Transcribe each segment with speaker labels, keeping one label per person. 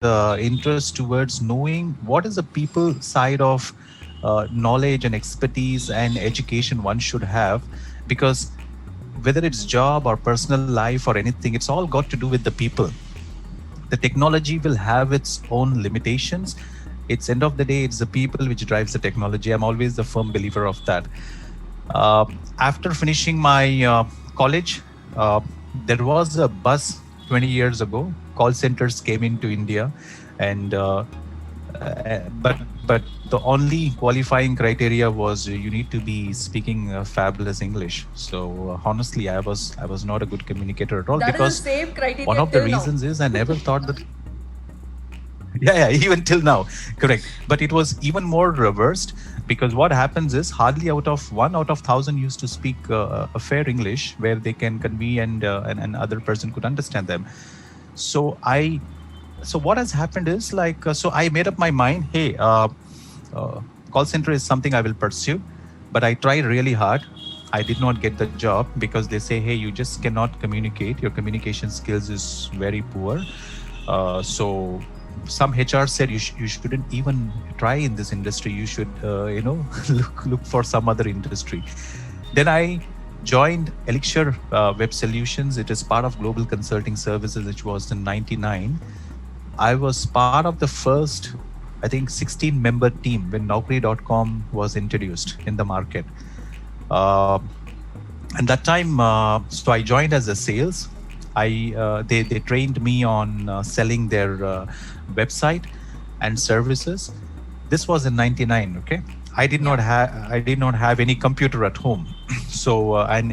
Speaker 1: interest towards knowing what is the people side of knowledge and expertise and education one should have, because whether it's job or personal life or anything, it's all got to do with the people. The technology will have its own limitations. It's end of the day, it's the people which drives the technology. I'm always a firm believer of that. After finishing my college, uh, there was a buzz 20 years ago. Call centers came into India, and but the only qualifying criteria was you need to be speaking fabulous English. So honestly, I was not a good communicator at all,
Speaker 2: That is the
Speaker 1: because
Speaker 2: same
Speaker 1: one
Speaker 2: criteria
Speaker 1: of the
Speaker 2: till now.
Speaker 1: reasons is I never thought that. Yeah, even till now, correct. But it was even more reversed, because what happens is hardly out of thousand used to speak a fair English where they can convey, and other person could understand them. So so what has happened is like, so I made up my mind, hey, uh, call center is something I will pursue, but I tried really hard. I did not get the job because they say, hey, you just cannot communicate. Your communication skills is very poor. So some HR said you shouldn't even try in this industry. You should look for some other industry. Then I joined Elixir Web Solutions. It is part of Global Consulting Services, which was in '99. I was part of the first, I think, 16 member team when Naukri.com was introduced in the market. Uh, and that time, so I joined as a sales. They trained me on selling their website and services. This was in '99. Okay,
Speaker 2: Yeah.
Speaker 1: I did not have any computer at home. So and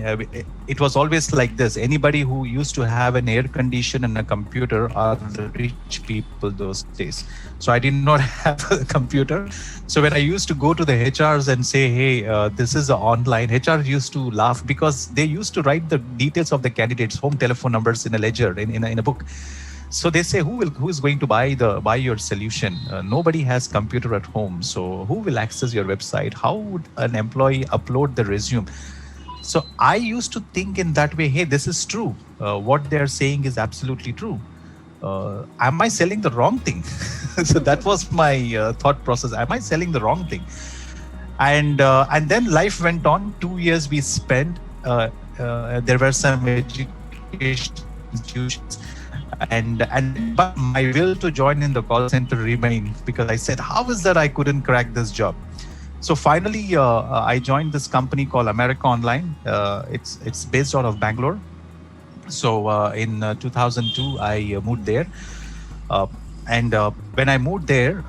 Speaker 1: it was always like this. Anybody who used to have an air condition and a computer are the rich people those days. So I did not have a computer. So when I used to go to the HRs and say, hey, this is online, HR used to laugh because they used to write the details of the candidates, home telephone numbers in a ledger, in a book. So they say, who is going to buy your solution? Nobody has computer at home, so who will access your website? How would an employee upload the resume? So I used to think in that way, hey, this is true. What they're saying is absolutely true. Am I selling the wrong thing? So that was my thought process. Am I selling the wrong thing? And then life went on. 2 years we spent. There were some education institutions, and but my will to join in the call center remained, because I said, how is that I couldn't crack this job? So finally, I joined this company called America Online. It's based out of Bangalore. So in 2002, I moved there. Uh, and when I moved there,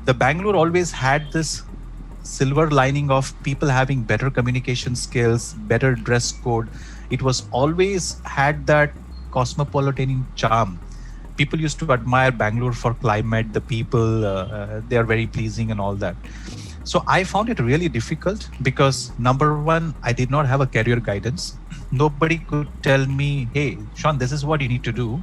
Speaker 1: the Bangalore always had this silver lining of people having better communication skills, better dress code. It was always had that cosmopolitan charm. People used to admire Bangalore for climate, the people, they are very pleasing and all that. So I found it really difficult because number one, I did not have a career guidance. Nobody could tell me, hey, Sean, this is what you need to do.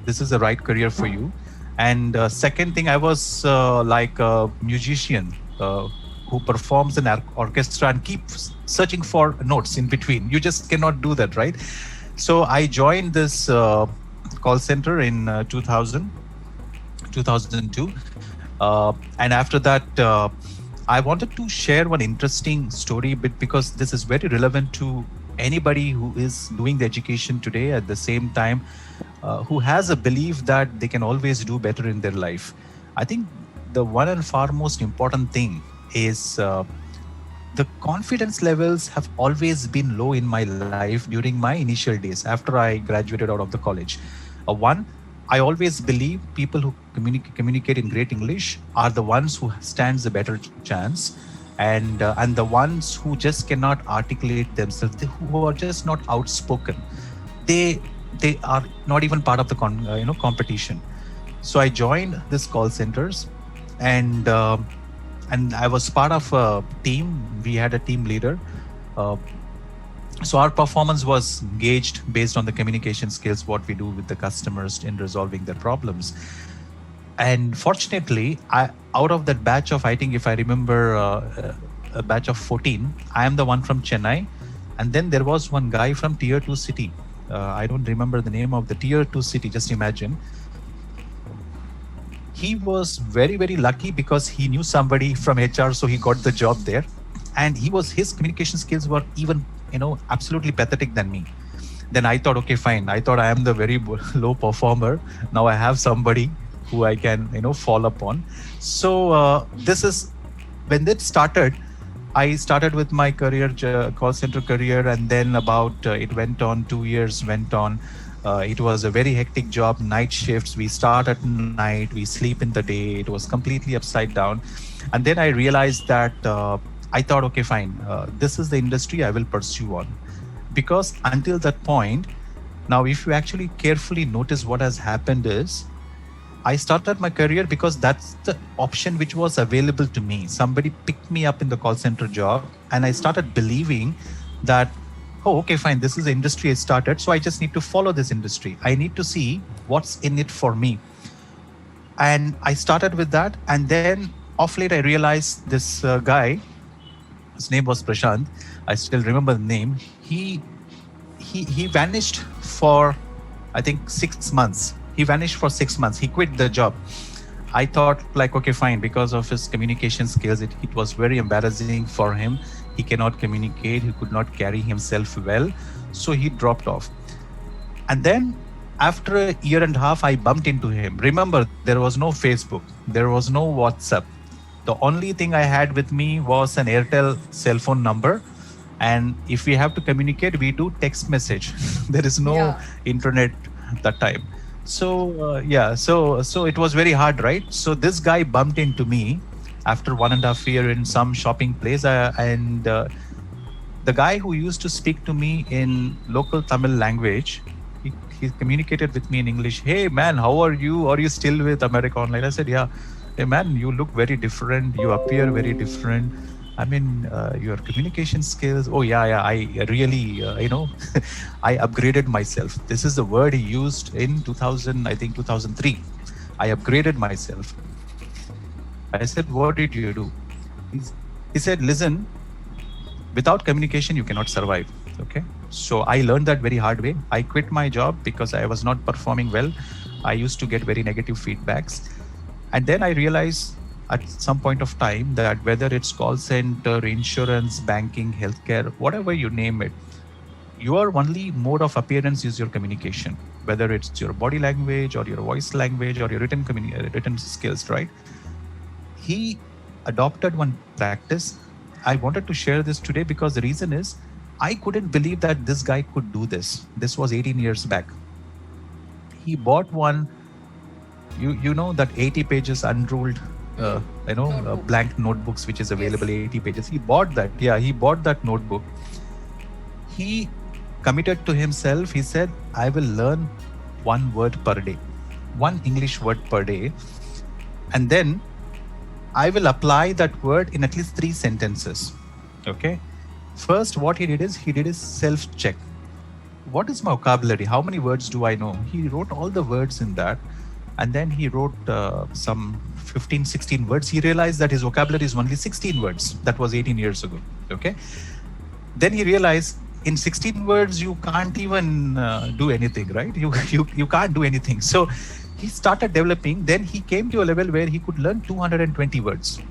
Speaker 1: This is the right career for you. And second thing, I was like a musician who performs in an orchestra and keeps searching for notes in between. You just cannot do that, right? So I joined this call center in 2002. And after that, I wanted to share one interesting story because this is very relevant to anybody who is doing the education today at the same time, who has a belief that they can always do better in their life. I think the one and far most important thing is the confidence levels have always been low in my life during my initial days after I graduated out of the college. One, I always believe people who communicate in great English are the ones who stands a better chance, and the ones who just cannot articulate themselves, who are just not outspoken, they they are not even part of the competition. So I joined this call centers, and I was part of a team. We had a team leader. Uh, so our performance was gauged based on the communication skills, what we do with the customers in resolving their problems. And fortunately, out of that batch of, I think if I remember, a batch of 14, I am the one from Chennai. And then there was one guy from tier 2 city. I don't remember the name of the tier 2 city, just imagine. he was very, very lucky because he knew somebody from HR, so he got the job there. And his communication skills were even, absolutely pathetic than me. Then I thought, okay, fine. I thought I am the very low performer. Now I have somebody who I can, fall upon. So this is when that started. I started with my career, call center career, and then it went on, 2 years went on. It was a very hectic job, night shifts. We start at night, we sleep in the day. It was completely upside down. And then I realized that I thought, okay, fine, this is the industry I will pursue on. Because until that point, now if you actually carefully notice what has happened is, I started my career because that's the option which was available to me. Somebody picked me up in the call center job, and I started believing that, oh, okay, fine, this is the industry I started, so I just need to follow this industry. I need to see what's in it for me. And I started with that. And then off late, I realized this guy, his name was Prashant. I still remember the name. He vanished for, I think, 6 months. He vanished for 6 months. He quit the job. I thought, like, okay, fine, because of his communication skills, it was very embarrassing for him. He cannot communicate. He could not carry himself well. So he dropped off. And then after a year and a half, I bumped into him. Remember, there was no Facebook. There was no WhatsApp. The only thing I had with me was an Airtel cell phone number. And if we have to communicate, we do text message. There is no internet that time. So so it was very hard, right? So this guy bumped into me after 1.5 years in some shopping place, and the guy who used to speak to me in local Tamil language, he communicated with me in English. Hey man, how are you? Are you still with America Online? I said, yeah. Hey man, you look very different. You appear very different. I mean, your communication skills. Oh yeah. I really, I upgraded myself. This is the word he used in 2003. I upgraded myself. I said, what did you do? He said, listen, without communication, you cannot survive. Okay. So I learned that very hard way. I quit my job because I was not performing well. I used to get very negative feedbacks. And then I realized at some point of time that whether it's call center, insurance, banking, healthcare, whatever you name it, your only mode of appearance is your communication, whether it's your body language or your voice language or your written skills, right? He adopted one practice. I wanted to share this today because the reason is I couldn't believe that this guy could do this. This was 18 years back. He bought one, you know that 80 pages unruled, blank notebooks, which is available, 80 pages. He bought that. Yeah, he bought that notebook. He committed to himself. He said, I will learn one word per day, one English word per day. And then I will apply that word in at least 3 sentences. Okay. First, what he did is self-check. What is my vocabulary? How many words do I know? He wrote all the words in that. And then he wrote some 15, 16 words. He realized that his vocabulary is only 16 words. That was 18 years ago. Okay. Then he realized in 16 words, you can't even do anything, right? You can't do anything. So he started developing. Then he came to a level where he could learn 220 words.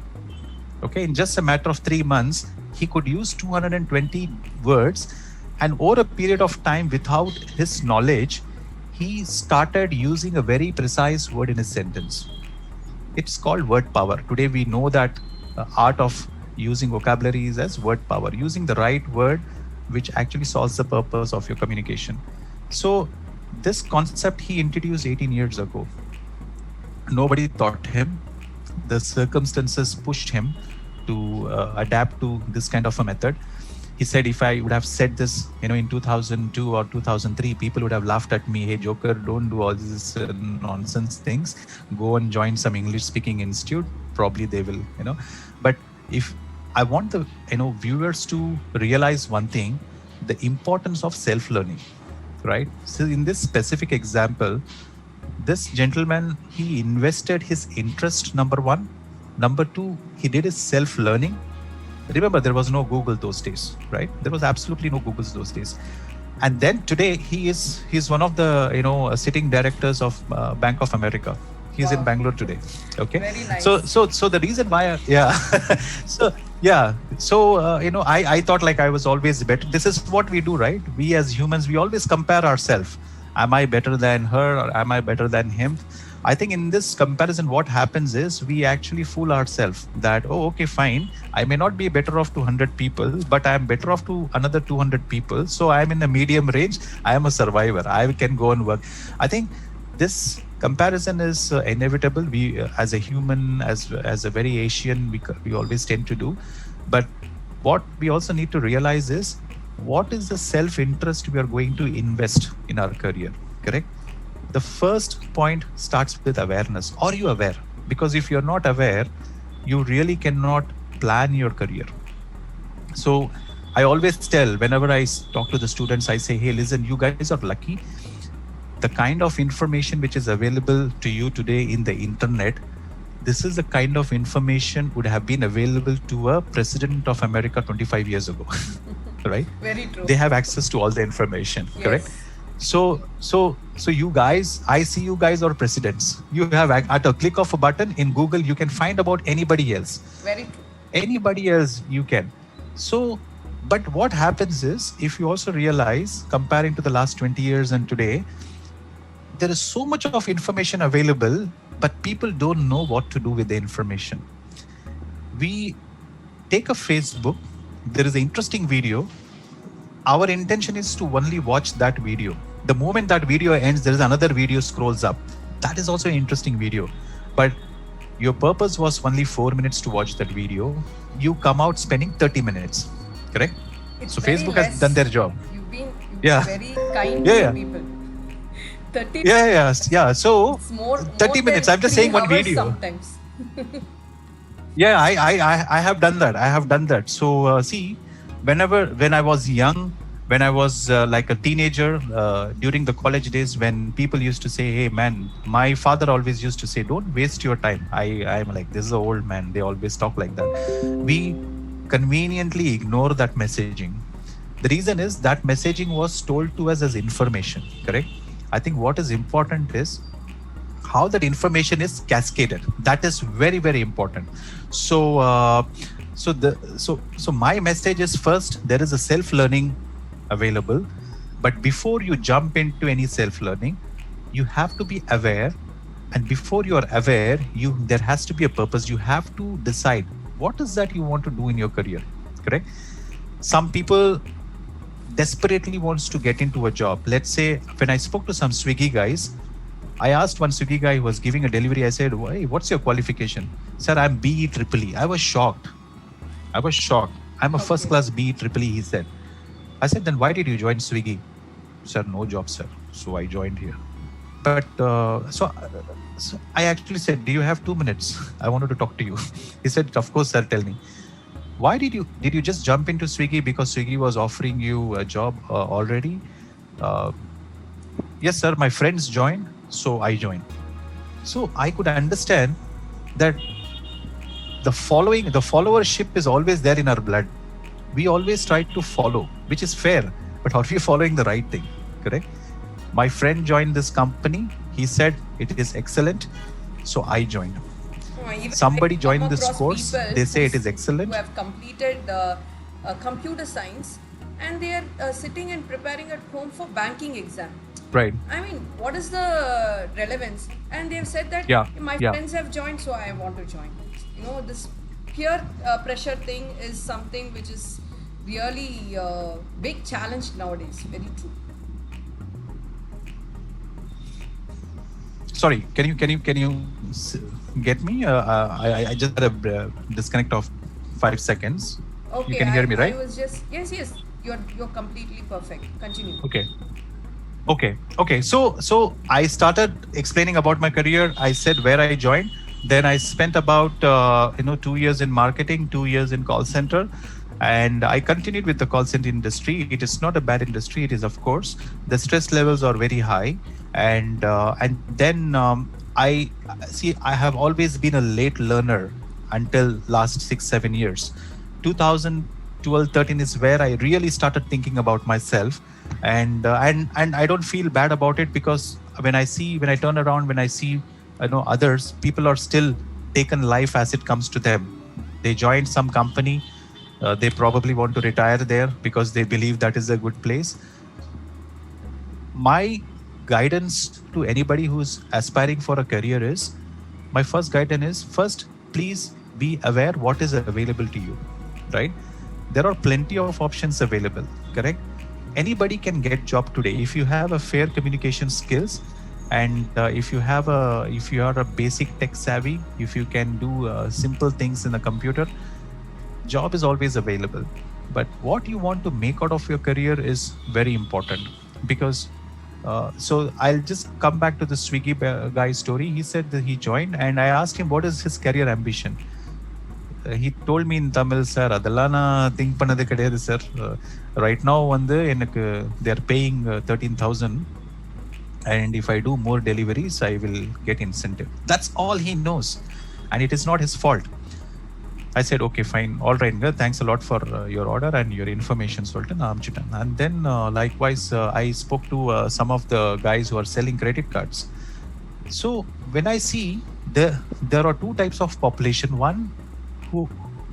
Speaker 1: Okay. In just a matter of 3 months, he could use 220 words. And over a period of time, without his knowledge, he started using a very precise word in his sentence. It's called word power. Today, we know that art of using vocabulary is as word power, using the right word, which actually solves the purpose of your communication. So this concept he introduced 18 years ago. Nobody taught him. The circumstances pushed him to adapt to this kind of a method. He said, if I would have said this, in 2002 or 2003, people would have laughed at me. Hey, Joker, don't do all these nonsense things. Go and join some English-speaking institute. Probably they will, But if I want the, viewers to realize one thing, the importance of self-learning, right? So in this specific example, this gentleman, he invested his interest, number 1. Number 2, he did his self-learning. Remember, there was no Google those days, right? There was absolutely no Googles those days. And then today, he's one of the, sitting directors of Bank of America. He's in
Speaker 2: Wow.
Speaker 1: Bangalore today. Okay.
Speaker 2: Very nice.
Speaker 1: So the reason why, yeah. so yeah. So I thought like I was always better. This is what we do, right? We as humans, we always compare ourselves. Am I better than her, or am I better than him? I think in this comparison, what happens is we actually fool ourselves that, oh, okay, fine. I may not be better off to 100 people, but I am better off to another 200 people. So I am in a medium range. I am a survivor. I can go and work. I think this comparison is inevitable. We, as a human, as a very Asian, we always tend to do. But what we also need to realize is what is the self-interest we are going to invest in our career, correct? The first point starts with awareness. Are you aware? Because if you're not aware, you really cannot plan your career. So I always tell, whenever I talk to the students, I say, hey, listen, you guys are lucky. The kind of information which is available to you today in the internet, this is the kind of information would have been available to a president of America 25 years ago, right?
Speaker 2: Very true.
Speaker 1: They have access to all the information,
Speaker 2: Yes.
Speaker 1: correct? So you guys, I see you guys are presidents. You have at a click of a button in Google, you can find about anybody else.
Speaker 2: Very true.
Speaker 1: Anybody else you can. So, but what happens is, if you also realize, comparing to the last 20 years and today, there is so much of information available, but people don't know what to do with the information. We take a Facebook, there is an interesting video. Our intention is to only watch that video. The moment that video ends, there is another video scrolls up. That is also an interesting video. But your purpose was only 4 minutes to watch that video. You come out spending 30 minutes, correct?
Speaker 2: It's
Speaker 1: So
Speaker 2: very
Speaker 1: Facebook
Speaker 2: less.
Speaker 1: has done their job.
Speaker 2: You've been
Speaker 1: Yeah.
Speaker 2: very kind
Speaker 1: Yeah,
Speaker 2: to
Speaker 1: yeah.
Speaker 2: people. 30
Speaker 1: Yeah. So
Speaker 2: It's more
Speaker 1: 30
Speaker 2: more
Speaker 1: minutes.
Speaker 2: than
Speaker 1: I'm just
Speaker 2: 3
Speaker 1: saying one
Speaker 2: hours
Speaker 1: video.
Speaker 2: sometimes.
Speaker 1: Yeah, I have done that. So see, when I was young, when I was like a teenager, during the college days, when people used to say, hey man, my father always used to say, don't waste your time. I'm like, this is an old man, they always talk like that. We conveniently ignore that messaging. The reason is that messaging was told to us as information, correct? I think what is important is how that information is cascaded. That is very, very important. So so my message is, first, there is a self-learning available, but before you jump into any self-learning, you have to be aware. And before you are aware, there has to be a purpose. You have to decide what is that you want to do in your career, correct? Some people desperately wants to get into a job. Let's say when I spoke to some Swiggy guys, I asked one Swiggy guy who was giving a delivery, I said, hey, what's your qualification? Sir, I'm BE Triple E. I was shocked. I'm a first class BE Triple E, he said. I said, then why did you join Swiggy? Sir, no job, sir. So I joined here. But so I actually said, do you have 2 minutes? I wanted to talk to you. He said, of course, sir, tell me. Why did you just jump into Swiggy because Swiggy was offering you a job already? Yes, sir, my friends joined, so I joined. So I could understand that the followership is always there in our blood. We always try to follow, which is fair, but are we following the right thing? Correct? My friend joined this company. He said it is excellent, so I joined.
Speaker 2: Even
Speaker 1: Somebody
Speaker 2: I come
Speaker 1: joined this
Speaker 2: across
Speaker 1: course,
Speaker 2: people
Speaker 1: they say it is excellent.
Speaker 2: who have completed computer science, and they are sitting and preparing at home for banking exam.
Speaker 1: Right.
Speaker 2: I mean, what is the relevance? And they've said that my friends have joined, so I want to join. You know, this peer pressure thing is something which is really a big challenge nowadays. Very true.
Speaker 1: Sorry, can you get me? I just had a disconnect of 5 seconds.
Speaker 2: Okay,
Speaker 1: you can hear me, right?
Speaker 2: I was just yes. You're completely perfect. Continue.
Speaker 1: Okay. So I started explaining about my career. I said where I joined. Then I spent about 2 years in marketing, 2 years in call center, and I continued with the call center industry. It is not a bad industry. It is, of course, the stress levels are very high, and then I have always been a late learner until last 6-7 years. 2012-13 is where I really started thinking about myself, and I don't feel bad about it, because when I turn around, when I see others, people are still taken life as it comes to them. They joined some company, they probably want to retire there because they believe that is a good place. My guidance to anybody who's aspiring for a career is, my first guidance is, first, please be aware what is available to you, right? There are plenty of options available, correct? Anybody can get job today if you have a fair communication skills, and if you are a basic tech savvy, if you can do simple things in a computer, job is always available. But what you want to make out of your career is very important, because so I'll just come back to the Swiggy guy story. He said that he joined, and I asked him what is his career ambition. He told me in Tamil, sir, adella na think pannadhu kediyadhu sir. Right now they are paying 13,000, and if I do more deliveries, I will get incentive. That's all he knows, and it is not his fault. I said, okay, fine, all right, thanks a lot for your order and your information, Sultan. And then likewise, I spoke to some of the guys who are selling credit cards. So when I see there are two types of population. One who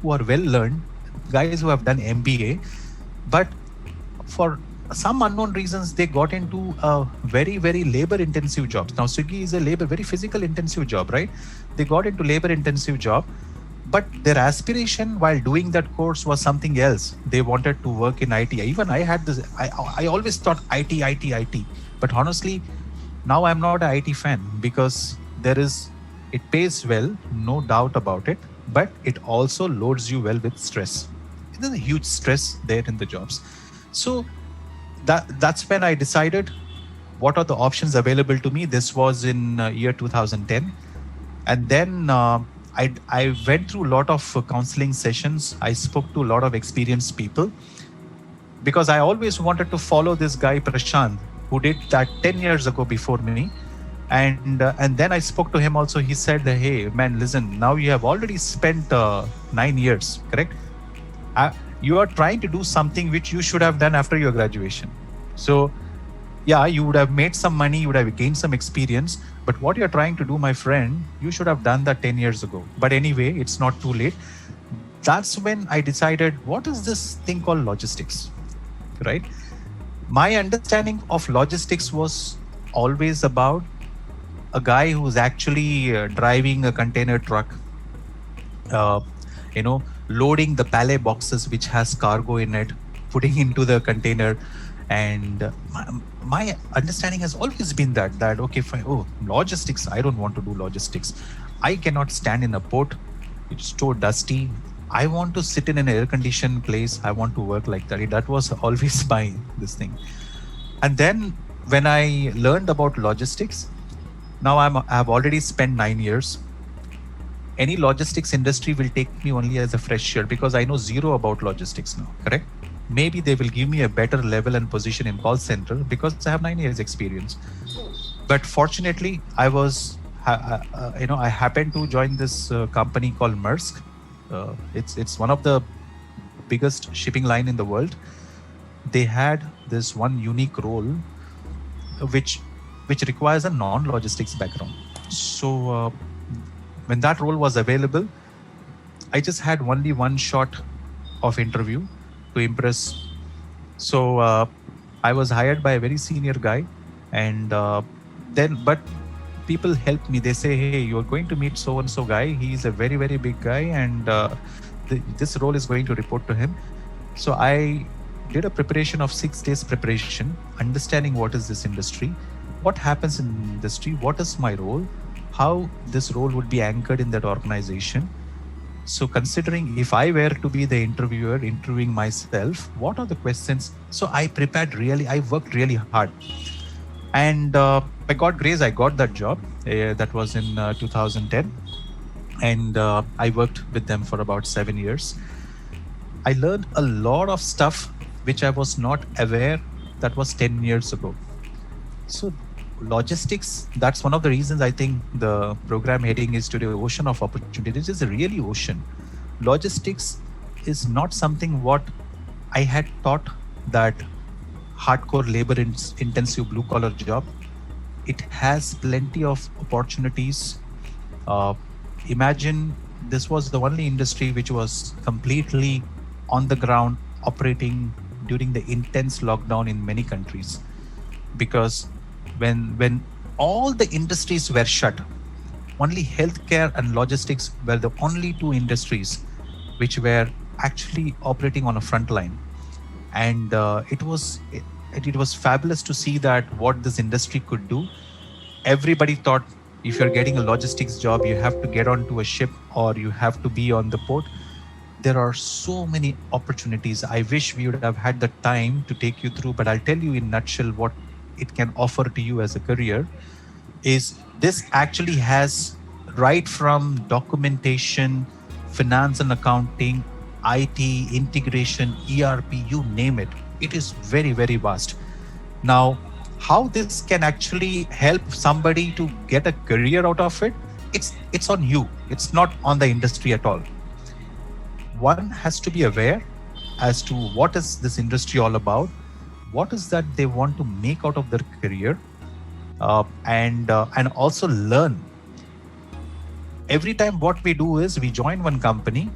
Speaker 1: are well learned, guys who have done MBA, but for some unknown reasons they got into a very, very labor intensive jobs. Now Swiggy is a very physical intensive job, right? They got into labor intensive job, but their aspiration while doing that course was something else. They wanted to work in IT. Even I had this, I always thought IT. But honestly, now I'm not an IT fan, because it pays well, no doubt about it, but it also loads you well with stress. There's a huge stress there in the jobs. So that's when I decided what are the options available to me. This was in year 2010. And then I went through a lot of counseling sessions. I spoke to a lot of experienced people, because I always wanted to follow this guy Prashant, who did that 10 years ago before me. And then I spoke to him also. He said, hey man, listen, now you have already spent 9 years, correct? You are trying to do something which you should have done after your graduation. So yeah, you would have made some money, you would have gained some experience, but what you're trying to do, my friend, you should have done that 10 years ago. But anyway, it's not too late. That's when I decided, what is this thing called logistics, right? My understanding of logistics was always about a guy who's actually driving a container truck, loading the pallet boxes which has cargo in it, putting into the container. And my understanding has always been that okay, fine. Oh, logistics, I don't want to do logistics. I cannot stand in a port. It's so dusty. I want to sit in an air-conditioned place. I want to work like that. That was always this thing. And then when I learned about logistics, now I've already spent 9 years. Any logistics industry will take me only as a fresher, because I know zero about logistics now, correct? Maybe they will give me a better level and position in call center because I have 9 years experience. But fortunately, I happened to join this company called Maersk. It's one of the biggest shipping line in the world. They had this one unique role, which requires a non-logistics background. So when that role was available, I just had only one shot of interview to impress. So I was hired by a very senior guy, and but people helped me. They say, hey, you're going to meet so-and-so guy. He's a very, very big guy, and this role is going to report to him. So I did a preparation of 6 days preparation, understanding what is this industry, what happens in the industry, what is my role, how this role would be anchored in that organization. So considering if I were to be the interviewer interviewing myself, what are the questions? So I worked really hard. And by God's grace, I got that job. That was in 2010. And I worked with them for about 7 years. I learned a lot of stuff which I was not aware that was 10 years ago. So logistics, that's one of the reasons I think the program heading is today Ocean of Opportunity. This is really ocean. Logistics is not something what I had thought, that hardcore labor intensive blue collar job. it has plenty of opportunities. Uh, Imagine this was the only industry which was completely on the ground operating during the intense lockdown in many countries, because when all the industries were shut, only healthcare and logistics were the only two industries which were actually operating on a front line. And it was fabulous to see that what this industry could do. Everybody thought if you're getting a logistics job, you have to get onto a ship or you have to be on the port. There are so many opportunities. I wish we would have had the time to take you through, but I'll tell you in a nutshell what it can offer to you as a career. Is this actually has right from documentation, finance and accounting, IT, integration, ERP, you name it. It is very, very vast. Now, how this can actually help somebody to get a career out of it, it's on you. It's not on the industry at all. One has to be aware as to what is this industry all about, what is that they want to make out of their career, and also learn. Every time what we do is we join one company,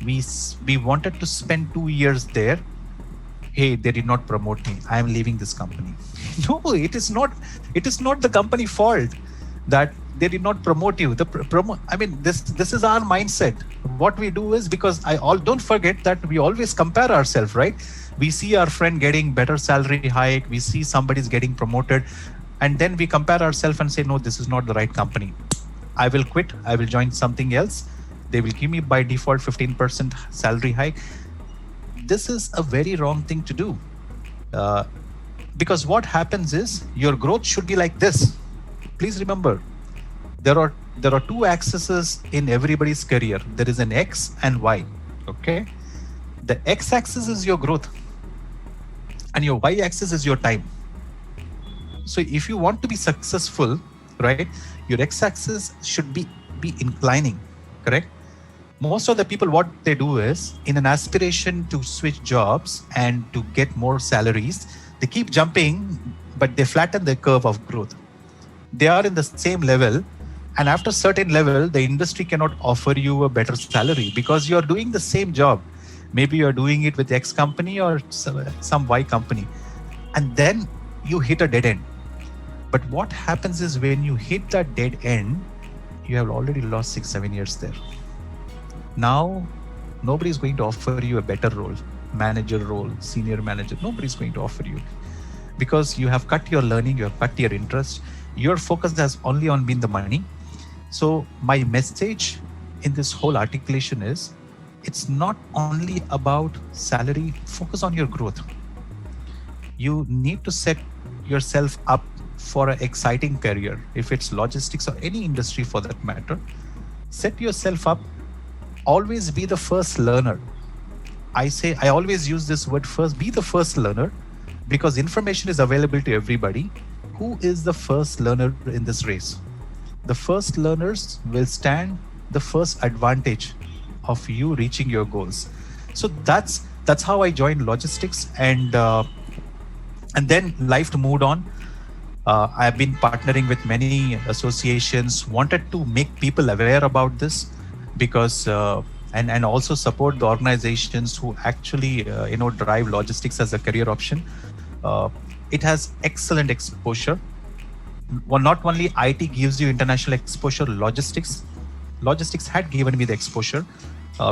Speaker 1: we wanted to spend 2 years there. Hey, they did not promote me, I am leaving this company. No, it is not the company fault that they did not promote you. This is our mindset. What we do is, because don't forget that we always compare ourselves, right? We see our friend getting better salary hike, we see somebody's getting promoted, and then we compare ourselves and say, no, this is not the right company. I will quit, I will join something else. They will give me by default 15% salary hike. This is a very wrong thing to do. Because what happens is your growth should be like this. Please remember, there are two axes in everybody's career. There is an X and Y. Okay, the X axis is your growth, and your Y axis is your time. So if you want to be successful, right, your X axis should be inclining. Correct. Most of the people, what they do is, in an aspiration to switch jobs and to get more salaries, they keep jumping, but they flatten the curve of growth. They are in the same level, and after a certain level, the industry cannot offer you a better salary because you're doing the same job. Maybe you're doing it with X company or some Y company, and then you hit a dead end. But what happens is, when you hit that dead end, you have already lost 6-7 years there. Now, nobody is going to offer you a better role, manager role, senior manager. Nobody is going to offer you, because you have cut your learning, you have cut your interest. Your focus has only on been the money. So my message in this whole articulation is, it's not only about salary. Focus on your growth. You need to set yourself up for an exciting career. If it's logistics or any industry for that matter, set yourself up. Always be the first learner. I always use this word first. Be the first learner, because information is available to everybody. Who is the first learner in this race? The first learners will stand the first advantage of you reaching your goals. So that's how I joined logistics, and then life moved on. I've been partnering with many associations, wanted to make people aware about this, because and also support the organizations who actually drive logistics as a career option. It has excellent exposure. Well, not only IT gives you international exposure, logistics had given me the exposure.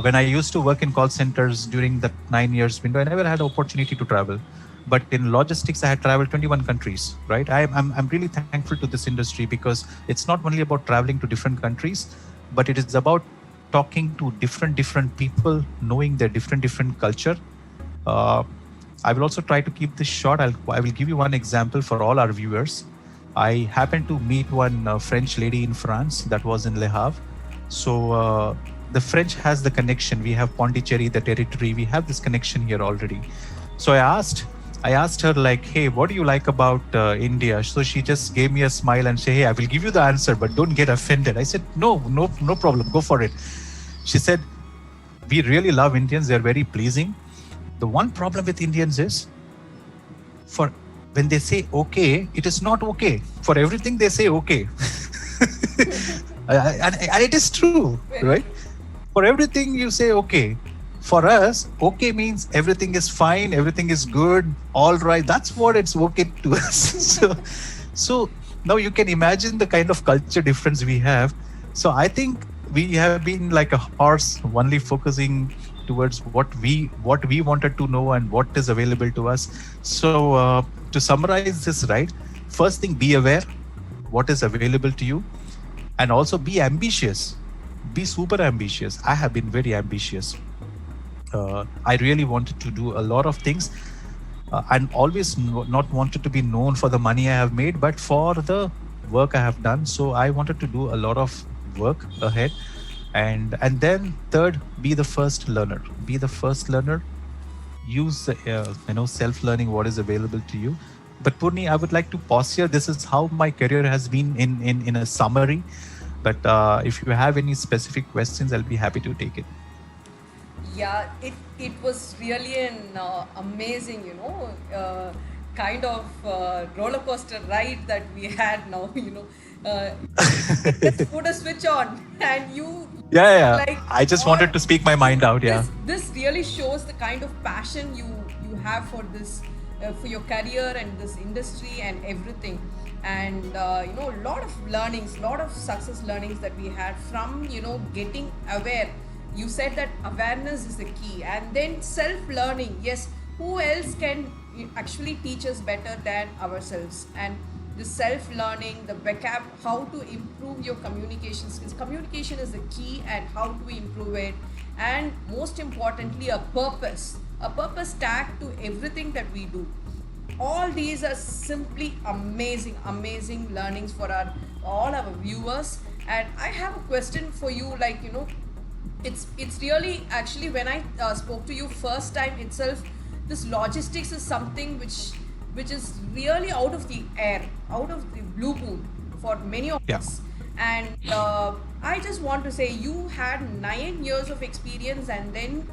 Speaker 1: When I used to work in call centers during that 9 years window, I never had the opportunity to travel. But in logistics, I had traveled 21 countries, right? I'm really thankful to this industry, because it's not only about traveling to different countries, but it is about talking to different people, knowing their different culture. I will also try to keep this short. I will give you one example for all our viewers. I happened to meet one French lady in France that was in Le Havre. So the French has the connection. We have Pondicherry, the territory. We have this connection here already. So I asked her, like, hey, what do you like about India? So she just gave me a smile and said, hey, I will give you the answer, but don't get offended. I said, no problem. Go for it. She said, we really love Indians. They're very pleasing. The one problem with Indians is, for when they say okay, it is not okay. For everything they say okay. and it is true, right? For everything you say okay. For us, okay means everything is fine, everything is good, all right. That's what it's okay to us. So now you can imagine the kind of culture difference we have. So I think we have been like a horse, only focusing towards what we wanted to know and what is available to us. So to summarize this, right? First thing, be aware what is available to you, and also be ambitious. Be super ambitious. I have been very ambitious. I really wanted to do a lot of things, and always not wanted to be known for the money I have made, but for the work I have done. So I wanted to do a lot of work ahead. And then third, be the first learner. Be the first learner. Use self-learning, what is available to you. But Purni, I would like to pause here. This is how my career has been in a summary. But if you have any specific questions, I'll be happy to take it.
Speaker 2: Yeah, it was really an amazing, kind of roller coaster ride that we had now. Just put a switch on and you.
Speaker 1: Yeah. Like, I just wanted to speak my mind out. Yeah.
Speaker 2: This really shows the kind of passion you have for this, for your career and this industry and everything. And a lot of learnings, lot of success learnings that we had from getting aware. You said that awareness is the key, and then self-learning. Yes, who else can actually teach us better than ourselves? And the self-learning, the vocab, how to improve your communication skills. Communication is the key, and how to improve it. And most importantly, a purpose tag to everything that we do. All these are simply amazing learnings for all our viewers. And I have a question for you, it's really, actually, when I spoke to you first time itself, this logistics is something which is really out of the air, out of the blue moon for many of us. And I just want to say, you had 9 years of experience, and then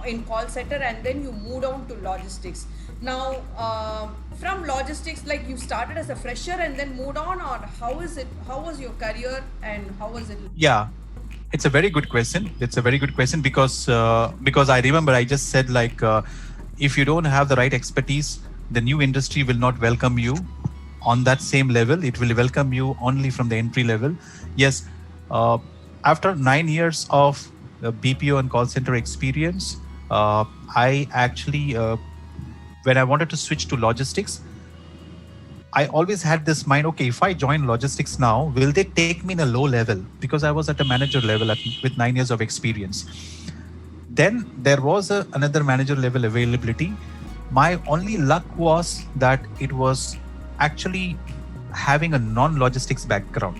Speaker 2: in call center, and then you moved on to logistics. Now from logistics, like, you started as a fresher and then moved on, or how was your career and how was it?
Speaker 1: Yeah, it's a very good question. Because I remember I just said, if you don't have the right expertise, the new industry will not welcome you on that same level. It will welcome you only from the entry level. Yes, after 9 years of BPO and call center experience, I actually, when I wanted to switch to logistics, I always had this mind, okay, if I join logistics now, will they take me in a low level? Because I was at a manager level with 9 years of experience. Then there was another manager level availability. My only luck was that it was actually having a non-logistics background.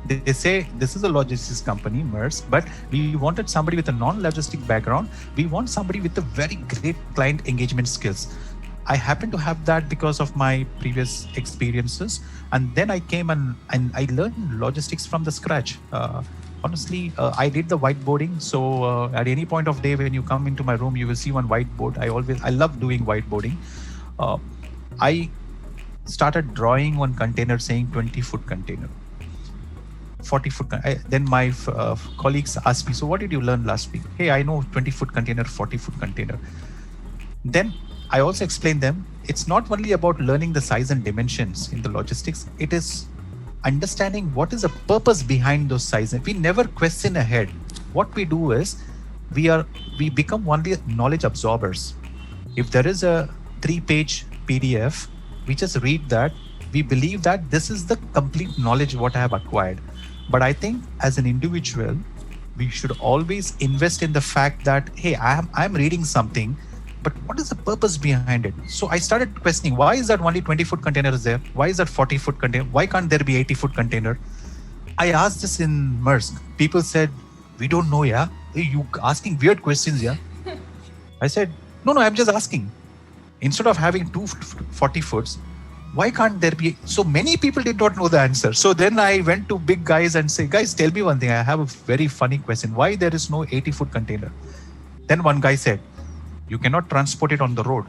Speaker 1: They say this is a logistics company, Maersk, but we wanted somebody with a non-logistic background. We want somebody with a very great client engagement skills. I happen to have that because of my previous experiences. And then I came and I learned logistics from the scratch. Honestly, I did the whiteboarding. So at any point of day when you come into my room, you will see one whiteboard. I love doing whiteboarding. I started drawing one container saying 20-foot container, 40-foot. Then my colleagues asked me, so what did you learn last week? Hey, I know 20-foot container, 40-foot container. Then I also explained them, it's not only about learning the size and dimensions in the logistics, it is understanding what is the purpose behind those sizes. We never question ahead. What we do is we become only knowledge absorbers. If there is a 3-page PDF, we just read that. We believe that this is the complete knowledge what I have acquired. But I think as an individual, we should always invest in the fact that, hey, I'm reading something, but what is the purpose behind it? So I started questioning, why is that only 20-foot container is there? Why is that 40-foot container? Why can't there be 80-foot container? I asked this in Maersk. People said, we don't know, yeah? Hey, you asking weird questions, yeah? I said, no, I'm just asking. Instead of having 2 40-foots, why can't there be? So many people did not know the answer. So then I went to big guys and say, guys, tell me one thing. I have a very funny question. Why there is no 80-foot container? Then one guy said, you cannot transport it on the road.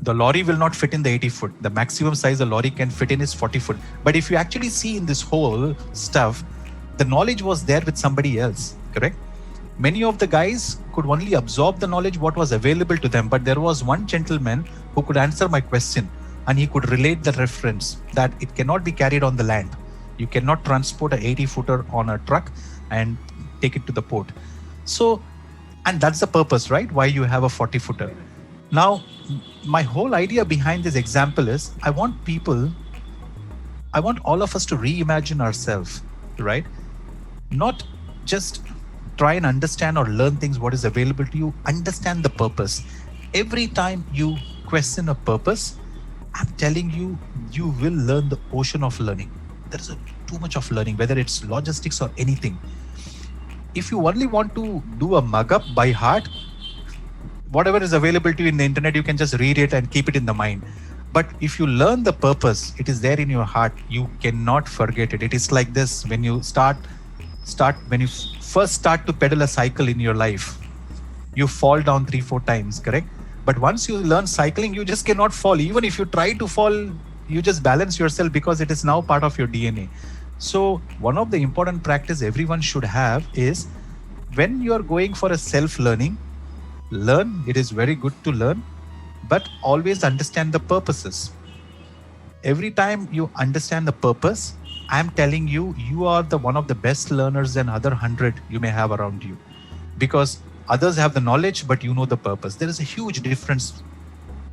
Speaker 1: The lorry will not fit in the 80 foot. The maximum size a lorry can fit in is 40 foot. But if you actually see in this whole stuff, the knowledge was there with somebody else, correct? Many of the guys could only absorb the knowledge what was available to them, but there was one gentleman who could answer my question, and he could relate the reference that it cannot be carried on the land. You cannot transport a 80 footer on a truck and take it to the port. So, and that's the purpose, right? Why you have a 40 footer. Now, my whole idea behind this example is I want all of us to reimagine ourselves, right? Not just try and understand or learn things what is available to you. Understand the purpose. Every time you question a purpose, I'm telling you, you will learn the ocean of learning. There is too much of learning, whether it's logistics or anything. If you only want to do a mug up by heart, whatever is available to you in the internet, you can just read it and keep it in the mind. But if you learn the purpose, it is there in your heart. You cannot forget it. It is like this: when you when you first start to pedal a cycle in your life, you fall down 3-4 times, correct? But once you learn cycling, you just cannot fall. Even if you try to fall, you just balance yourself because it is now part of your DNA. So one of the important practice everyone should have is when you are going for a self-learning, learn. It is very good to learn, but always understand the purposes. Every time you understand the purpose, I'm telling you, you are the one of the best learners than other 100 you may have around you, because others have the knowledge, but you know the purpose. There is a huge difference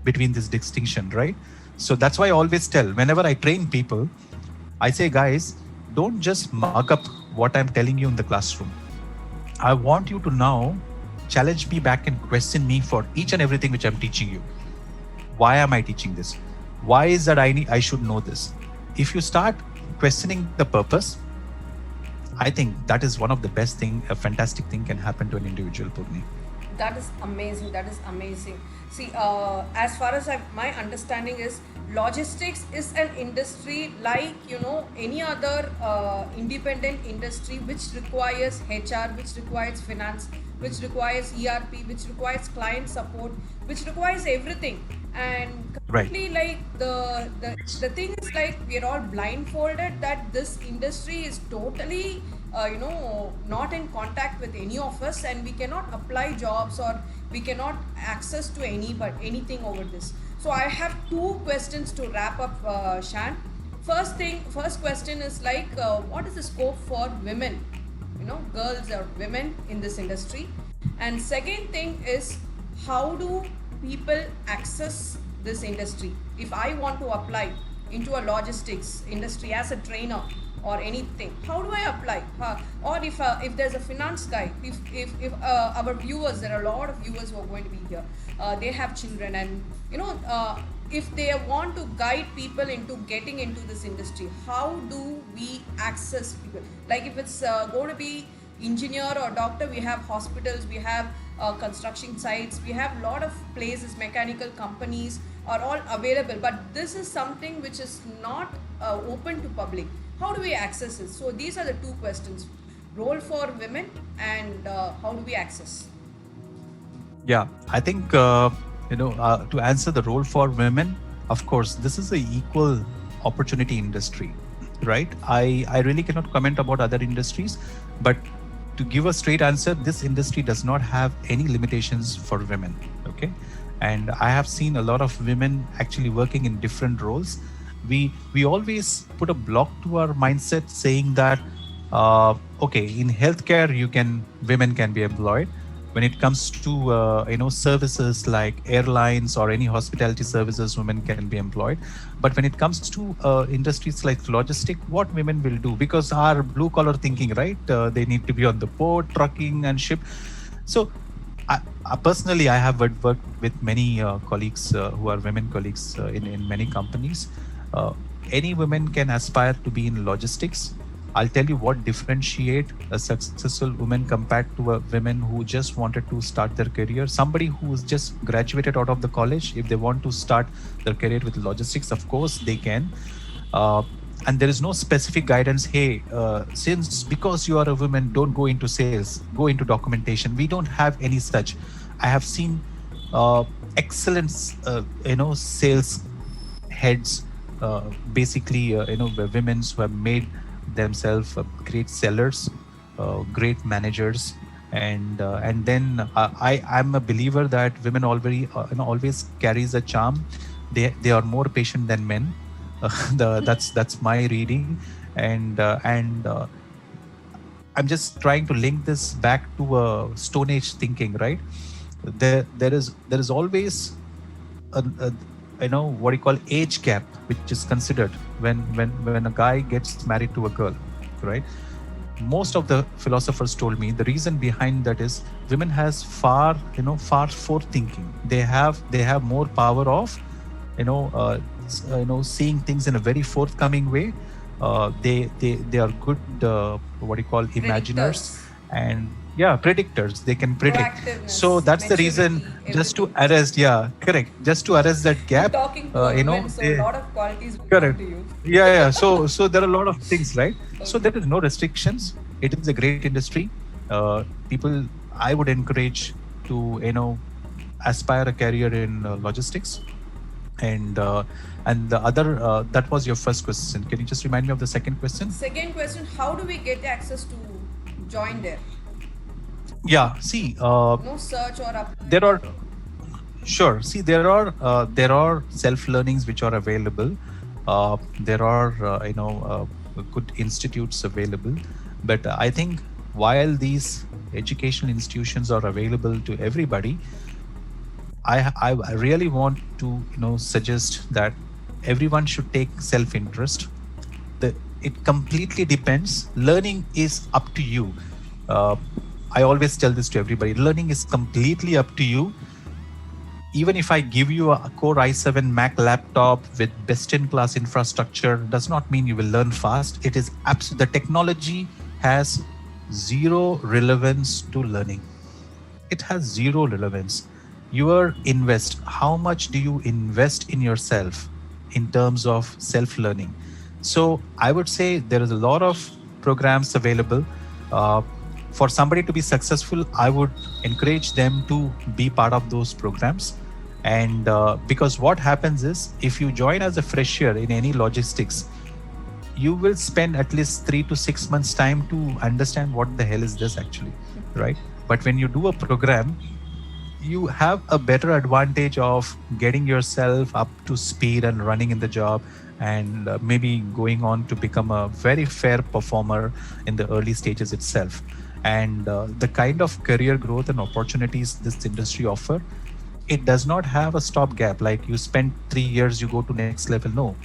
Speaker 1: between this distinction, right? So that's why I always tell, whenever I train people, I say, guys, don't just mug up what I'm telling you in the classroom. I want you to now challenge me back and question me for each and everything which I'm teaching you. Why am I teaching this? Why is that I should know this? If you start questioning the purpose, I think that is one of the best thing, a fantastic thing can happen to an individual, Purni.
Speaker 2: That is amazing. That is amazing. See, as far as my understanding is, logistics is an industry like, any other independent industry which requires HR, which requires finance, which requires ERP, which requires client support, which requires everything. And currently,
Speaker 1: right,
Speaker 2: like the thing is, like, we're all blindfolded that this industry is totally not in contact with any of us, and we cannot apply jobs or we cannot access to anything over this. So I have 2 questions to wrap up, Shan. First question is like, what is the scope for women, girls or women in this industry? And second thing is, how do people access this industry? If I want to apply into a logistics industry as a trainer or anything, how do I apply? Or if there's a finance guy, if our viewers, there are a lot of viewers who are going to be here, they have children, and if they want to guide people into getting into this industry, how do we access people? Like, if it's going to be engineer or doctor, we have hospitals, we have construction sites, we have a lot of places, mechanical companies are all available, but this is something which is not open to public. How do we access it? So these are the 2 questions: role for women and how do we access?
Speaker 1: Yeah, I think to answer the role for women, of course, this is an equal opportunity industry, right? I really cannot comment about other industries, but to give a straight answer, this industry does not have any limitations for women, okay? And I have seen a lot of women actually working in different roles. We always put a block to our mindset saying that, okay, in healthcare, women can be employed. When it comes to services like airlines or any hospitality services, women can be employed. But when it comes to industries like logistic, what women will do? Because our blue collar thinking, right? They need to be on the port, trucking and ship. So personally, I have worked with many colleagues who are women colleagues in many companies. Any women can aspire to be in logistics. I'll tell you what differentiate a successful woman compared to a women who just wanted to start their career. Somebody who's just graduated out of the college, if they want to start their career with logistics, of course they can. And there is no specific guidance. Hey, because you are a woman, don't go into sales, go into documentation. We don't have any such. I have seen excellent, sales heads, basically, women who have made themselves great sellers, great managers, and then I'm a believer that women always carries a charm. They are more patient than men. That's my reading, and I'm just trying to link this back to Stone Age thinking, right? There is always a what you call age gap, which is considered when a guy gets married to a girl, right? Most of the philosophers told me the reason behind that is women has far forward thinking. They have more power of seeing things in a very forthcoming way. They are good what you call imaginers,
Speaker 2: Predictors.
Speaker 1: and yeah, predictors. They can predict. So
Speaker 2: Proactiveness,
Speaker 1: that's the reason,
Speaker 2: maturity,
Speaker 1: just to
Speaker 2: everything.
Speaker 1: arrest, yeah, correct, just to arrest that
Speaker 2: You're
Speaker 1: gap.
Speaker 2: talking to a woman, so a
Speaker 1: They,
Speaker 2: lot of qualities will come
Speaker 1: correct.
Speaker 2: to you.
Speaker 1: Yeah. So there are a lot of things, right? So
Speaker 2: Okay.
Speaker 1: there is no restrictions. It is a great industry. People, I would encourage to aspire a career in logistics. And the other, that was your first question. Can you just remind me of the second question?
Speaker 2: Second question, how do we get access to join there?
Speaker 1: Yeah. See,
Speaker 2: No search or apply.
Speaker 1: there are, sure. See, there are self learnings which are available. There are good institutes available, but I think while these educational institutions are available to everybody, I really want to suggest that everyone should take self interest. It completely depends. Learning is up to you. Uh, I always tell this to everybody. Learning is completely up to you. Even if I give you a Core i7 Mac laptop with best-in-class infrastructure, does not mean you will learn fast. It is the technology has zero relevance to learning. It has zero relevance. How much do you invest in yourself in terms of self-learning? So I would say there is a lot of programs available. For somebody to be successful, I would encourage them to be part of those programs. And because what happens is, if you join as a fresher in any logistics, you will spend at least 3 to 6 months time to understand what the hell is this actually, right? But when you do a program, you have a better advantage of getting yourself up to speed and running in the job, and maybe going on to become a very fair performer in the early stages itself. And the kind of career growth and opportunities this industry offer, it does not have a stopgap like you spend 3 years, you go to next level. No,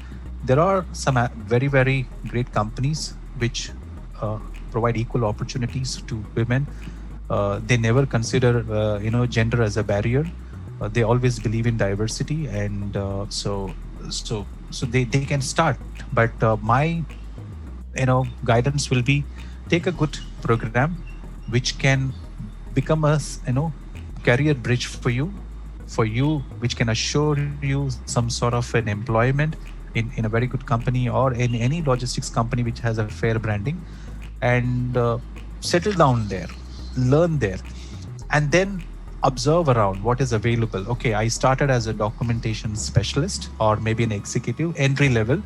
Speaker 1: there are some very, very great companies which provide equal opportunities to women. They never consider gender as a barrier. They always believe in diversity, and so they can start. But my guidance will be, take a good program which can become a career bridge for you, which can assure you some sort of an employment in a very good company, or in any logistics company which has a fair branding, and settle down there, learn there, and then observe around what is available. Okay, I started as a documentation specialist or maybe an executive entry level.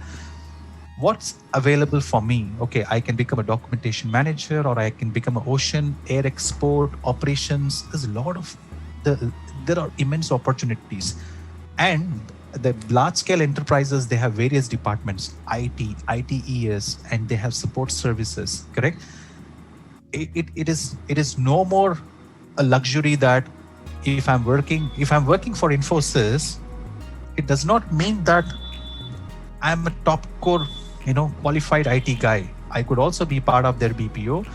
Speaker 1: What's available for me? Okay, I can become a documentation manager, or I can become an ocean air export operations. There's a lot of there are immense opportunities. And the large scale enterprises, they have various departments, ITES, and they have support services, correct? It is no more a luxury that if I'm working for Infosys, it does not mean that I'm a top core qualified IT guy. I could also be part of their BPO.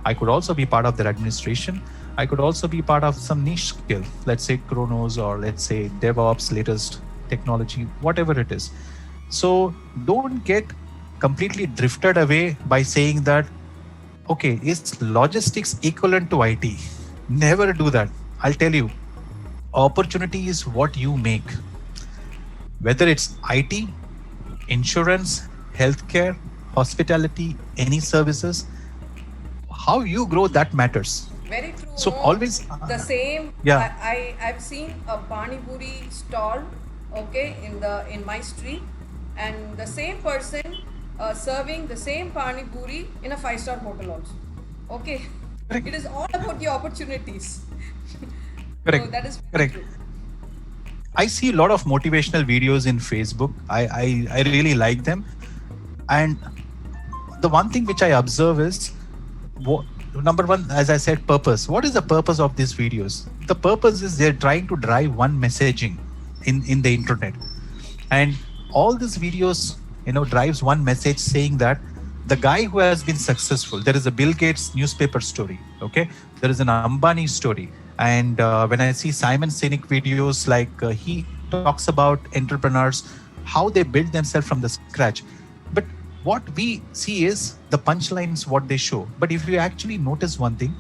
Speaker 1: I could also be part of their administration. I could also be part of some niche skill, let's say Chronos, or let's say DevOps, latest technology, whatever it is. So don't get completely drifted away by saying that, okay, is logistics equivalent to IT? Never do that. I'll tell you, opportunity is what you make. Whether it's IT, insurance, healthcare, hospitality, any services, how you grow, that matters.
Speaker 2: Very true.
Speaker 1: So always
Speaker 2: the same.
Speaker 1: yeah.
Speaker 2: I've seen a pani puri stall, okay, in my street, and the same person serving the same pani puri in a 5-star hotel also. Okay,
Speaker 1: Correct.
Speaker 2: it is all about the opportunities.
Speaker 1: Correct.
Speaker 2: So that is
Speaker 1: Correct.
Speaker 2: true.
Speaker 1: I see a lot of motivational videos in Facebook. I really like them. And the one thing which I observe is, number one, as I said, purpose. What is the purpose of these videos? The purpose is they're trying to drive one messaging in the internet. And all these videos, drives one message saying that the guy who has been successful, there is a Bill Gates newspaper story, okay? There is an Ambani story. And when I see Simon Sinek videos, like he talks about entrepreneurs, how they build themselves from the scratch. But what we see is the punchlines, what they show. But if you actually notice one thing,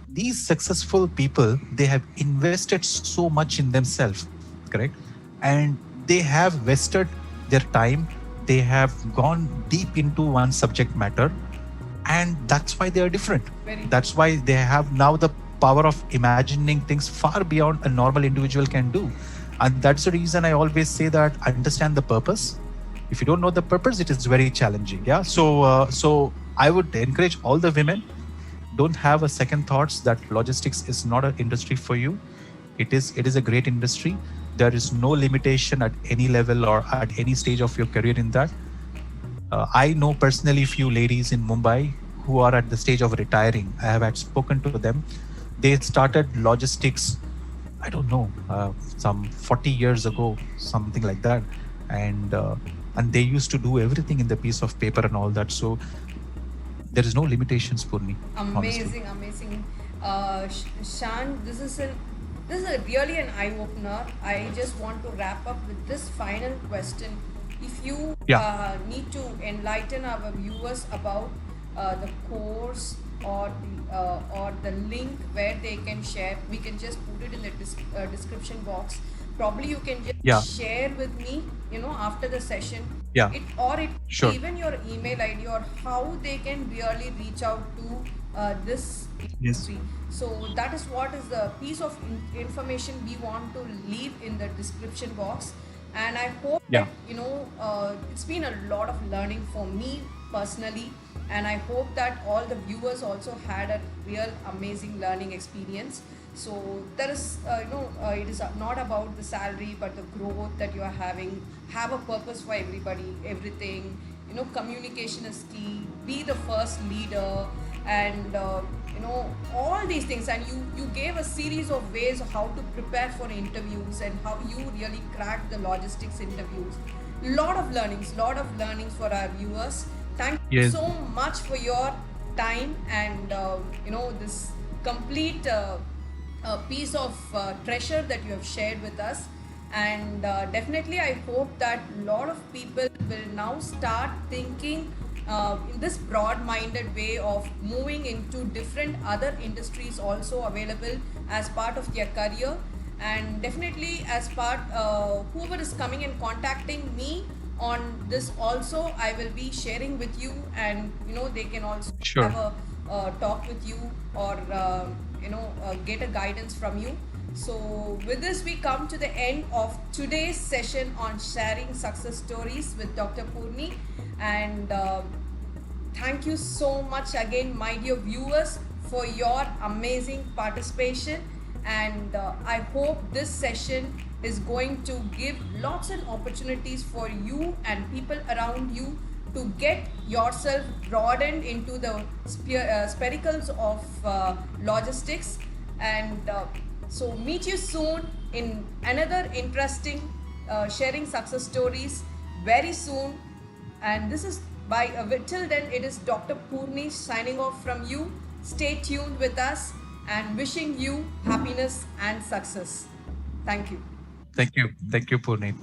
Speaker 1: these successful people, they have invested so much in themselves, correct? And they have vested their time. They have gone deep into one subject matter. And that's why they are different. That's why they have now the power of imagining things far beyond a normal individual can do. And that's the reason I always say that understand the purpose. If you don't know the purpose, it is very challenging. Yeah. So I would encourage all the women, don't have a second thoughts that logistics is not an industry for you. It is a great industry. There is no limitation at any level or at any stage of your career in that. I know personally few ladies in Mumbai who are at the stage of retiring. I have had spoken to them. They started logistics, I don't know, some 40 years ago, something like that. And they used to do everything in the piece of paper and all that. So there is no limitations for me.
Speaker 2: Amazing, honestly. Shan, this is a really an eye opener. I just want to wrap up with this final question. If you need to enlighten our viewers about the course or the link where they can share, we can just put it in the description box. Probably you can just share with me, after the session.
Speaker 1: Sure.
Speaker 2: Even your email ID or how they can really reach out to this industry. So that is what is the piece of information we want to leave in the description box. And I hope that, it's been a lot of learning for me personally. And I hope that all the viewers also had a real amazing learning experience. So there is, it is not about the salary, but the growth that you are having. Have a purpose for everybody, everything. Communication is key. Be the first leader, and all these things. And you gave a series of ways of how to prepare for interviews and how you really crack the logistics interviews. Lot of learnings for our viewers. Thank you so much for your time and this complete piece of treasure that you have shared with us. And definitely I hope that a lot of people will now start thinking in this broad-minded way of moving into different other industries also available as part of their career. And definitely as part, whoever is coming and contacting me on this also, I will be sharing with you, and they can also have a talk with you or get a guidance from you. So with this, we come to the end of today's session on sharing success stories with Dr. Purni. And thank you so much again, my dear viewers, for your amazing participation. And I hope this session is going to give lots of opportunities for you and people around you to get yourself broadened into the sphericals of logistics. And so meet you soon in another interesting sharing success stories very soon. And this is till then, it is Dr. Purni signing off from you. Stay tuned with us and wishing you happiness and success. Thank you.
Speaker 1: Thank you, Purni.